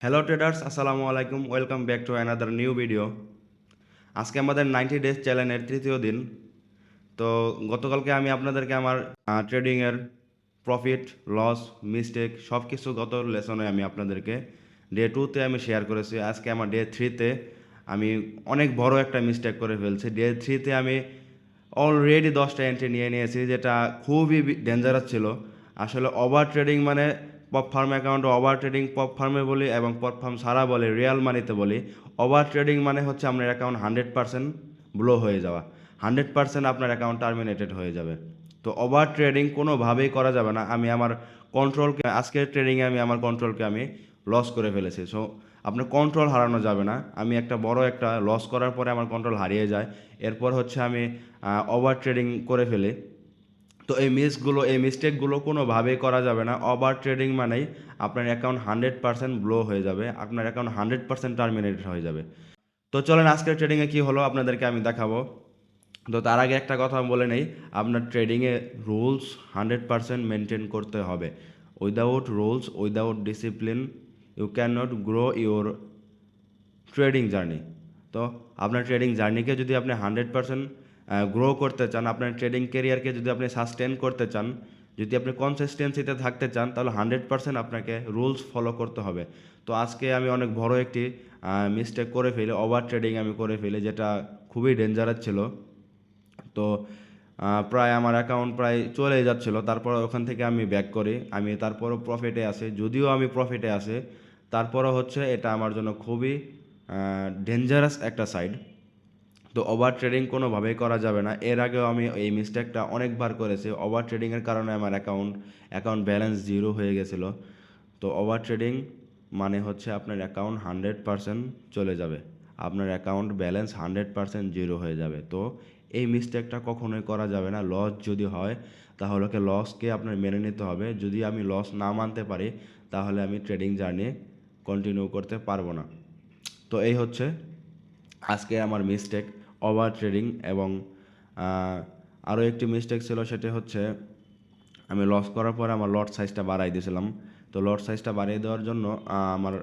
Hello traders, আসসালামু আলাইকুম। Welcome back to another new video. আজকে আমাদের 90 ডেজ চ্যালেঞ্জের তৃতীয় দিন। তো গতকালকে আমি আপনাদেরকে আমার ট্রেডিংয়ের প্রফিট, লস, মিস্টেক সব কিছু গত লেসনে আমি আপনাদেরকে ডে 2তে আমি শেয়ার করেছি। আজকে আমার ডে 3তে আমি অনেক বড় একটা মিস্টেক করে ফেলছি। ডে 3তে আমি অলরেডি 10টা এন্ট্রি নিয়ে নিয়েছি, যেটা খুবই ডেঞ্জারাস ছিল। আসলে ওভার ট্রেডিং মানে পপ ফার্ম অ্যাকাউন্টে ওভার ট্রেডিং পপ ফার্মে বলি এবং পপ ফার্ম ছাড়া বলি, রিয়াল মানিতে বলি। ওভার ট্রেডিং মানে হচ্ছে আপনার অ্যাকাউন্ট 100% ব্লো হয়ে যাওয়া, 100% আপনার অ্যাকাউন্ট টার্মিনেটেড হয়ে যাবে। তো ওভার ট্রেডিং কোনোভাবেই করা যাবে না। আমি আমার কন্ট্রোলকে আজকের ট্রেডিংয়ে আমি আমার কন্ট্রোলকে আমি লস করে ফেলেছি। সো আপনার কন্ট্রোল হারানো যাবে না। আমি একটা বড় একটা লস করার পরে আমার কন্ট্রোল হারিয়ে যায়, এরপর হচ্ছে আমি ওভার ট্রেডিং করে ফেলি। তো এই মিস্টেকগুলো কোনোভাবেই করা যাবে না। ওভার ট্রেডিং মানেই আপনার অ্যাকাউন্ট 100% ব্লো হয়ে যাবে, আপনার অ্যাকাউন্ট 100% টার্মিনেটেড হয়ে যাবে। তো চলেন আজকের ট্রেডিংয়ে কী হলো আপনাদেরকে আমি দেখাবো। তো তার আগে একটা কথা বলে নেই, আপনার ট্রেডিংয়ে রুলস 100% মেনটেন করতে হবে। Without rules, without discipline, you can not grow your trading journey. তো আপনার ট্রেডিং জার্নিকে যদি আপনি 100% গ্রো করতে চান, আপনার ট্রেডিং কেরিয়ারকে যদি আপনি সাস্টেন করতে চান, যদি আপনি কনসিস্টেন্সিতে থাকতে চান, তাহলে 100% আপনাকে রুলস ফলো করতে হবে। তো আজকে আমি অনেক বড় একটি মিস্টেক করে ফেলি, ওভার ট্রেডিং আমি করে ফেলি, যেটা খুবই ডেঞ্জারাস ছিল। তো প্রায় আমার অ্যাকাউন্ট প্রায় চলে যাচ্ছিল, তারপর ওখান থেকে আমি ব্যাক করি। আমি তারপরও প্রফিটে আছি, যদিও আমি প্রফিটে আছি, তারপরও হচ্ছে এটা আমার জন্য খুবই ডেঞ্জারাস একটা সাইড। তো ওভার ট্রেডিং কোনোভাবেই করা যাবে না। এর আগেও আমি এই মিস্টেকটা অনেকবার করেছি। ওভার ট্রেডিংয়ের কারণে আমার অ্যাকাউন্ট ব্যালেন্স জিরো হয়ে গেছিলো। তো ওভার ট্রেডিং মানে হচ্ছে আপনার অ্যাকাউন্ট 100% চলে যাবে, আপনার অ্যাকাউন্ট ব্যালেন্স 100% জিরো হয়ে যাবে। তো এই মিস্টেকটা কখনোই করা যাবে না। লস যদি হয় তাহলে লসকে আপনার মেনে নিতে হবে। যদি আমি লস না মানতে পারি তাহলে আমি ট্রেডিং জার্নি কন্টিনিউ করতে পারবো না। তো এই হচ্ছে আজকে আমার মিস্টেক, ওভার ট্রেডিং। এবং আরও একটি মিস্টেক ছিল, সেটা হচ্ছে আমি লস করার পরে আমার লট সাইজটা বাড়াই দিয়েছিলাম। তো লট সাইজটা বাড়িয়ে দেওয়ার জন্য আমার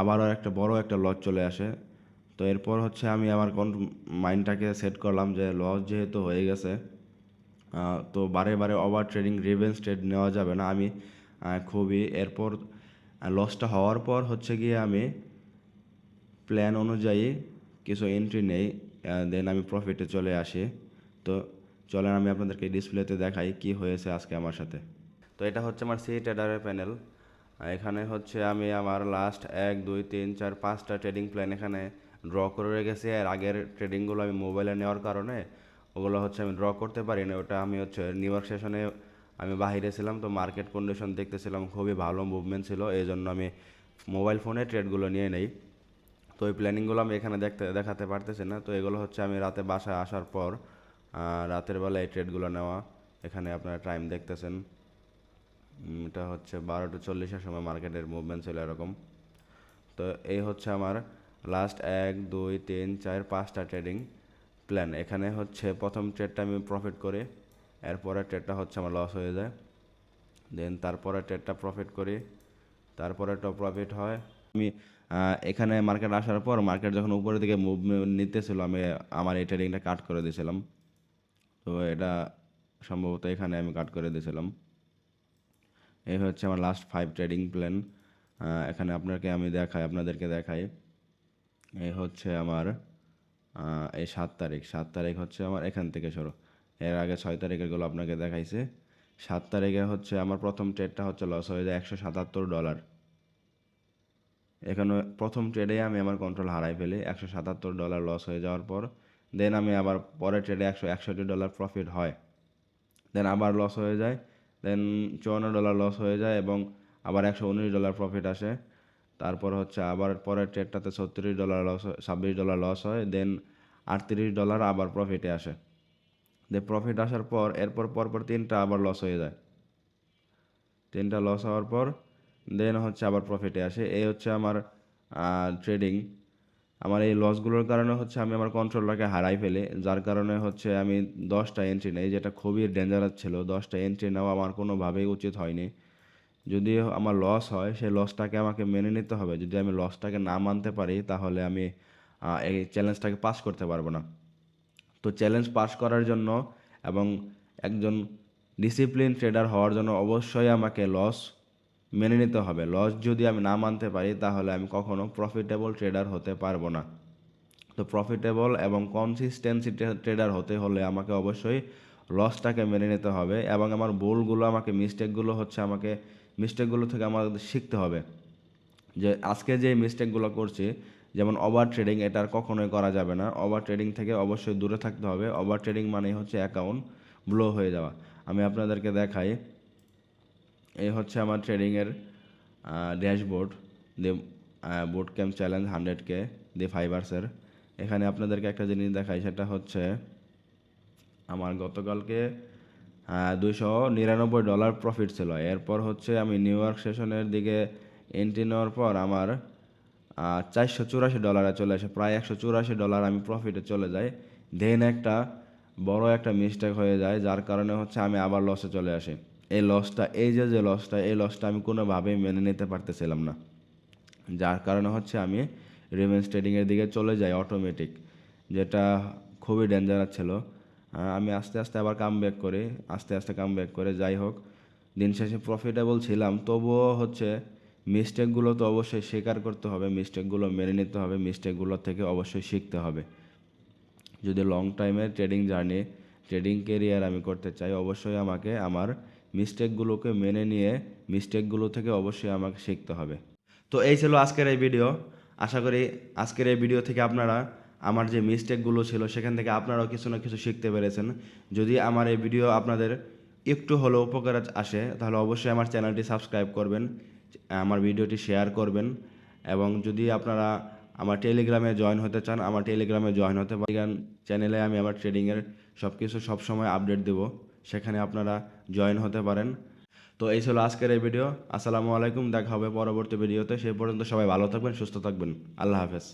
আবারও একটা বড় একটা লস চলে আসে। তো এরপর হচ্ছে আমি আমার মাইন্ডটাকে সেট করলাম যে লস যেহেতু হয়ে গেছে, তো বারে বারে ওভার ট্রেডিং রিভেঞ্জ ট্রেড নেওয়া যাবে না। আমি খুবই এরপর লসটা হওয়ার পর হচ্ছে গিয়ে আমি প্ল্যান অনুযায়ী কিছু এন্ট্রি নেই, দেন আমি প্রফিটে চলে আসি। তো চলেন আমি আপনাদেরকে ডিসপ্লেতে দেখাই কি হয়েছে আজকে আমার সাথে। তো এটা হচ্ছে আমার সি ট্রেডারের প্যানেল। এখানে হচ্ছে আমি আমার লাস্ট 1 2 3 4 5টা ট্রেডিং প্ল্যান এখানে ড্র করে রেখেছি। আর আগের ট্রেডিংগুলো আমি মোবাইলে নেওয়ার কারণে ওগুলো হচ্ছে আমি ড্র করতে পারি না। ওটা আমি হচ্ছে নিউ ইয়র্ক সেশনে আমি বাহিরে ছিলাম, তো মার্কেট কন্ডিশন দেখতেছিলাম, খুবই ভালো মুভমেন্ট ছিল, এই জন্য আমি মোবাইল ফোনে ট্রেডগুলো নিয়ে নেই। তো ওই প্ল্যানিংগুলো আমি এখানে দেখাতে পারতেছি না। তো এগুলো হচ্ছে আমি রাতে বাসায় আসার পর রাতের বেলা এই ট্রেডগুলো নেওয়া। এখানে আপনারা টাইম দেখতেছেন, এটা হচ্ছে 12:40-এর সময় মার্কেটের মুভমেন্ট ছিল এরকম। তো এই হচ্ছে আমার লাস্ট 1 2 3 4 5টা ট্রেডিং প্ল্যান। এখানে হচ্ছে প্রথম ট্রেডটা আমি প্রফিট করি, এরপরের ট্রেডটা হচ্ছে আমার লস হয়ে যায়, দেন তারপরে ট্রেডটা প্রফিট করি, তারপরে টপ প্রফিট হয়। আমি এখানে মার্কেট আসার পর মার্কেট যখন উপরের দিকে মুভমেন্ট নিতেছিল, আমি আমার এই ট্রেডিংটা কাট করে দিয়েছিলাম। তো এটা সম্ভবত এখানে আমি কাট করে দিয়েছিলাম। এই হচ্ছে আমার লাস্ট 5 ট্রেডিং প্ল্যান। এখানে আপনাদেরকে দেখাই। এই হচ্ছে আমার এই 7 তারিখ হচ্ছে আমার এখান থেকে শুরু। এর আগে 6 তারিখেরগুলো আপনাকে দেখাইছে। 7 তারিখে হচ্ছে আমার প্রথম ট্রেডটা হচ্ছে লস হয়ে যায় $177। এখানে প্রথম ট্রেডে আমি আমার কন্ট্রোল হারাই ফেলি, $177 লস হয়ে যাওয়ার পর দেন আমি আবার পরের ট্রেডে $161 প্রফিট হয়, দেন আবার লস হয়ে যায়, দেন $54 লস হয়ে যায় এবং আবার $119 প্রফিট আসে। তারপর হচ্ছে আবার পরের ট্রেডটাতে $36 লস হয়, $26 লস হয়, দেন $38 আবার প্রফিটে আসে। দেন প্রফিট আসার পর এরপর পরপর 3টা আবার লস হয়ে যায়। 3টা লস হওয়ার পর দেন হচ্ছে আবার প্রফিটে আসে। এই হচ্ছে আমার ট্রেডিং। আমার এই লসগুলোর কারণে হচ্ছে আমি আমার কন্ট্রোলটাকে হারাই ফেলি, যার কারণে হচ্ছে আমি 10টা এন্ট্রি নেই, যেটা খুবই ডেঞ্জারাস ছিল। 10টা এন্ট্রি নেওয়া আমার কোনোভাবেই উচিত হয়নি। যদি আমার লস হয় সেই লসটাকে আমাকে মেনে নিতে হবে। যদি আমি লসটাকে না মানতে পারি তাহলে আমি এই চ্যালেঞ্জটাকে পাস করতে পারবো না। তো চ্যালেঞ্জ পাস করার জন্য এবং একজন ডিসিপ্লিন ট্রেডার হওয়ার জন্য অবশ্যই আমাকে লস মেনে নিতে হবে। লস যদি আমি না মানতে পারি তাহলে আমি কখনো প্রফিটেবল ট্রেডার হতে পারবো না। তো প্রফিটেবল এবং কনসিস্টেন্সি ট্রেডার হতে হলে আমাকে অবশ্যই লসটাকে মেনে নিতে হবে এবং আমার ভুলগুলো আমাকে মিস্টেকগুলো থেকে আমাদের শিখতে হবে। যে আজকে যে মিস্টেকগুলো করছি, যেমন ওভার ট্রেডিং, এটা আর কখনোই করা যাবে না। ওভার ট্রেডিং থেকে অবশ্যই দূরে থাকতে হবে। ওভার ট্রেডিং মানেই হচ্ছে অ্যাকাউন্ট ব্লো হয়ে যাওয়া। আমি আপনাদেরকে দেখাই, এই হচ্ছে আমার ট্রেডিংয়ের ড্যাশবোর্ড, দি বুট ক্যাম্প চ্যালেঞ্জ 100K দি ফাইবার্সের। এখানে আপনাদেরকে একটা জিনিস দেখাই, সেটা হচ্ছে আমার গতকালকে $299 প্রফিট ছিল। এরপর হচ্ছে আমি নিউ ইয়র্ক সেশনের দিকে এন্ট্রি নেওয়ার পর আমার $484 চলে আসে, প্রায় $184 আমি প্রফিটে চলে যাই। দেন একটা বড় একটা মিস্টেক হয়ে যায়, যার কারণে হচ্ছে আমি আবার লসে চলে আসি। এই লসটা আমি কোনোভাবেই মেনে নিতে পারতেছিলাম না, যার কারণে হচ্ছে আমি রিভেঞ্জ ট্রেডিংয়ের দিকে চলে যাই অটোমেটিক, যেটা খুবই ডেঞ্জারাস ছিল। আমি আস্তে আস্তে আবার কাম ব্যাক করে যাই হোক, দিন শেষে প্রফিটেবল ছিলাম। তবুও হচ্ছে মিস্টেকগুলো তো অবশ্যই স্বীকার করতে হবে, মিস্টেকগুলো মেনে নিতে হবে, মিস্টেকগুলো থেকে অবশ্যই শিখতে হবে। যদি লং টাইমের ট্রেডিং কেরিয়ার আমি করতে চাই, অবশ্যই আমাকে আমার মিস্টেকগুলোকে মেনে নিয়ে মিস্টেকগুলো থেকে অবশ্যই আমাকে শিখতে হবে। তো এই ছিল আজকের এই ভিডিও। আশা করি আজকের এই ভিডিও থেকে আপনারা আমার যে মিস্টেকগুলো ছিল সেখান থেকে আপনারাও কিছু না কিছু শিখতে পেরেছেন। যদি আমার এই ভিডিও আপনাদের একটু হলেও উপকার আসে তাহলে অবশ্যই আমার চ্যানেলটি সাবস্ক্রাইব করবেন, আমার ভিডিওটি শেয়ার করবেন এবং যদি আপনারা আমার টেলিগ্রামে জয়েন হতে চান, আমার টেলিগ্রামে জয়েন হতে পারেন। চ্যানেলে আমি আমার ট্রেডিংয়ের সব কিছু সবসময় আপডেট দেব, সেখানে আপনারা জয়েন হতে পারেন। তো এই ছিল আজকের এই ভিডিও। আসসালামু আলাইকুম, দেখা হবে পরবর্তী ভিডিওতে। সেই পর্যন্ত সবাই ভালো থাকবেন, সুস্থ থাকবেন। আল্লাহ হাফেজ।